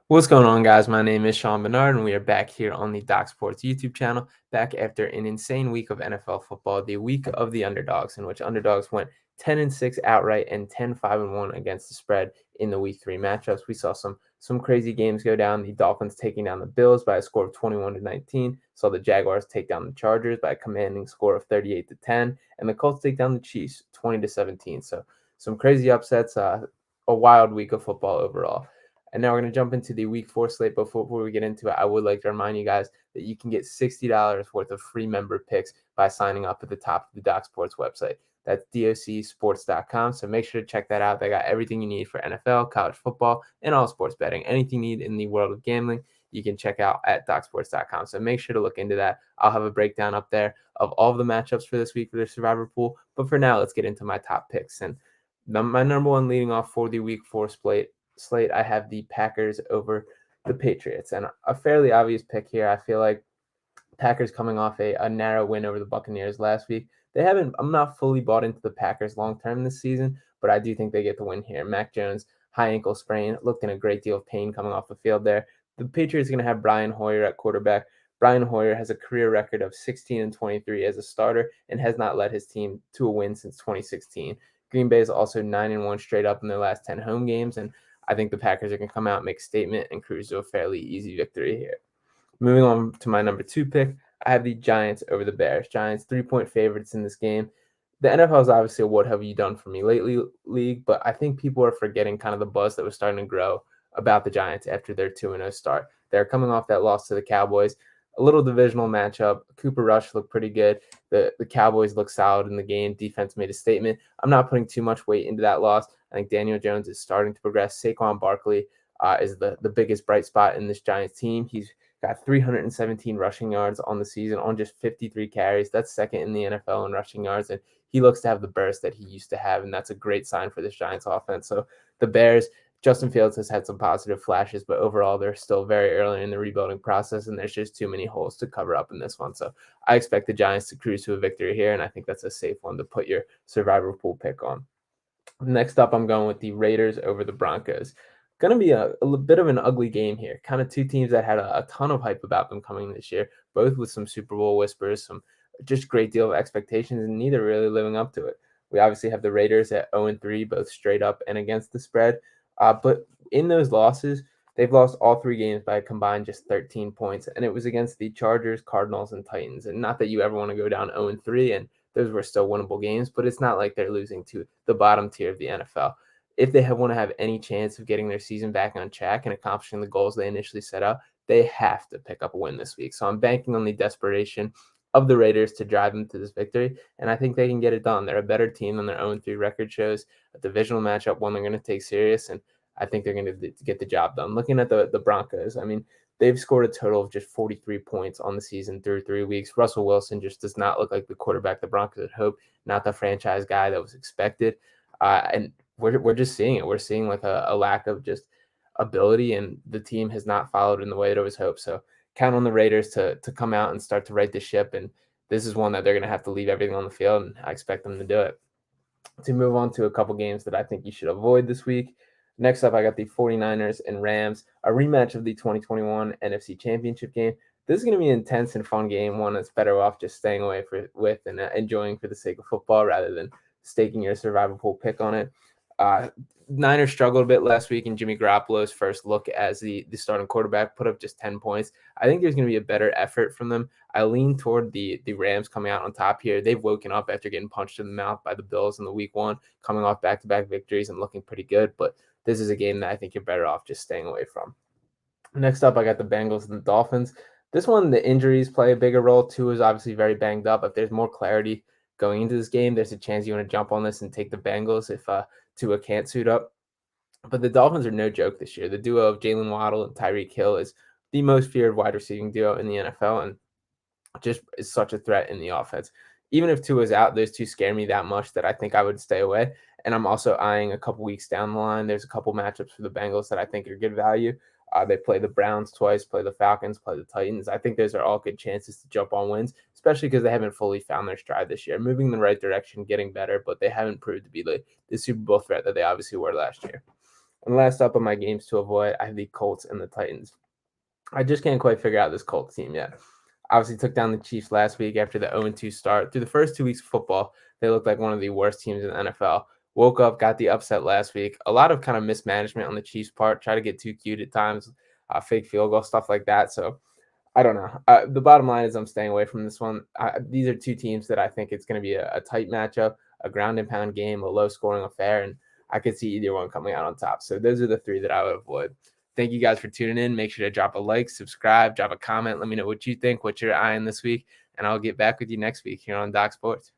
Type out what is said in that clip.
What's going on, guys? My name is Sean Barnard, and we are back here on the Doc Sports YouTube channel, back after an insane week of NFL football, the week of the underdogs, in which underdogs went 10-6 outright and 10-5-1 against the spread in the week 3 matchups. We saw some crazy games go down. The Dolphins taking down the Bills by a score of 21-19, saw the Jaguars take down the Chargers by a commanding score of 38-10, and the Colts take down the Chiefs 20-17. So some crazy upsets, a wild week of football overall. And now we're going to jump into the week 4 slate. Before we get into it, I would like to remind you guys that you can get $60 worth of free member picks by signing up at the top of the Doc Sports website. That's docsports.com. So make sure to check that out. They got everything you need for NFL, college football, and all sports betting. Anything you need in the world of gambling, you can check out at docsports.com. So make sure to look into that. I'll have a breakdown up there of all of the matchups for this week for the Survivor Pool. But for now, let's get into my top picks. And my number one leading off for the week 4 slate, I have the Packers over the Patriots, and a fairly obvious pick here. I feel like Packers coming off a narrow win over the Buccaneers last week. I'm not fully bought into the Packers long term this season, but I do think they get the win here. Mac Jones, high ankle sprain, looked in a great deal of pain coming off the field there. The Patriots are going to have Brian Hoyer at quarterback. Brian Hoyer has a career record of 16-23 as a starter and has not led his team to a win since 2016. Green Bay is also 9-1 straight up in their last 10 home games, and I think the Packers are going to come out, make a statement, and cruise to a fairly easy victory here. Moving on to my number 2 pick, I have the Giants over the Bears. Giants 3-point favorites in this game. The NFL is obviously a what have you done for me lately league, but I think people are forgetting kind of the buzz that was starting to grow about the Giants after their 2-0 start. They're coming off that loss to the Cowboys. A little divisional matchup. Cooper Rush looked pretty good. The Cowboys looked solid in the game. Defense made a statement. I'm not putting too much weight into that loss. I think Daniel Jones is starting to progress. Saquon Barkley is the biggest bright spot in this Giants team. He's got 317 rushing yards on the season on just 53 carries. That's second in the NFL in rushing yards, and he looks to have the burst that he used to have, and that's a great sign for this Giants offense. So the Bears, Justin Fields has had some positive flashes, but overall they're still very early in the rebuilding process, and there's just too many holes to cover up in this one. So I expect the Giants to cruise to a victory here, and I think that's a safe one to put your survivor pool pick on. Next up, I'm going with the Raiders over the Broncos. Going to be a bit of an ugly game here. Kind of two teams that had a ton of hype about them coming this year, both with some Super Bowl whispers, some just great deal of expectations, and neither really living up to it. We obviously have the Raiders at 0-3, both straight up and against the spread. But in those losses, they've lost all 3 games by a combined just 13 points, and it was against the Chargers, Cardinals, and Titans. And not that you ever want to go down 0-3, and those were still winnable games, but it's not like they're losing to the bottom tier of the NFL. If they want to have any chance of getting their season back on track and accomplishing the goals they initially set out, they have to pick up a win this week. So I'm banking on the desperation of the Raiders to drive them to this victory, and I think they can get it done. They're a better team than their own 3 record shows. A divisional matchup, one they're going to take serious, and I think they're going to get the job done. Looking at the Broncos, I mean, they've scored a total of just 43 points on the season through 3 weeks. Russell Wilson just does not look like the quarterback the Broncos had hoped, not the franchise guy that was expected. And we're just seeing it. We're seeing like a lack of just ability, and the team has not followed in the way that it was hoped. So count on the Raiders to come out and start to right the ship. And this is one that they're going to have to leave everything on the field, and I expect them to do it. To move on to a couple games that I think you should avoid this week. Next up, I got the 49ers and Rams, a rematch of the 2021 NFC Championship game. This is going to be an intense and fun game, one that's better off just staying away with and enjoying for the sake of football rather than staking your survival pool pick on it. Niners struggled a bit last week, and Jimmy Garoppolo's first look as the starting quarterback put up just 10 points. I think there's going to be a better effort from them. I lean toward the Rams coming out on top here. They've woken up after getting punched in the mouth by the Bills in the week 1, coming off back-to-back victories and looking pretty good, but this is a game that I think you're better off just staying away from. Next up, I got the Bengals and the Dolphins. This one, the injuries play a bigger role. Tua is obviously very banged up. If there's more clarity going into this game, there's a chance you want to jump on this and take the Bengals if Tua can't suit up. But the Dolphins are no joke this year. The duo of Jalen Waddle and Tyreek Hill is the most feared wide receiving duo in the NFL, and just is such a threat in the offense. Even if Tua is out, those two scare me that much that I think I would stay away. And I'm also eyeing a couple weeks down the line. There's a couple matchups for the Bengals that I think are good value. They play the Browns twice, play the Falcons, play the Titans. I think those are all good chances to jump on wins, especially because they haven't fully found their stride this year. Moving in the right direction, getting better, but they haven't proved to be the Super Bowl threat that they obviously were last year. And last up on my games to avoid, I have the Colts and the Titans. I just can't quite figure out this Colts team yet. Obviously, took down the Chiefs last week after the 0-2 start. Through the first 2 weeks of football, they looked like one of the worst teams in the NFL. Woke up, got the upset last week. A lot of kind of mismanagement on the Chiefs' part. Try to get too cute at times, fake field goal, stuff like that. So I don't know. The bottom line is I'm staying away from this one. These are two teams that I think it's going to be a tight matchup, a ground and pound game, a low scoring affair, and I could see either one coming out on top. So those are the three that I would avoid. Thank you guys for tuning in. Make sure to drop a like, subscribe, drop a comment. Let me know what you think, what you're eyeing this week, and I'll get back with you next week here on Doc Sports.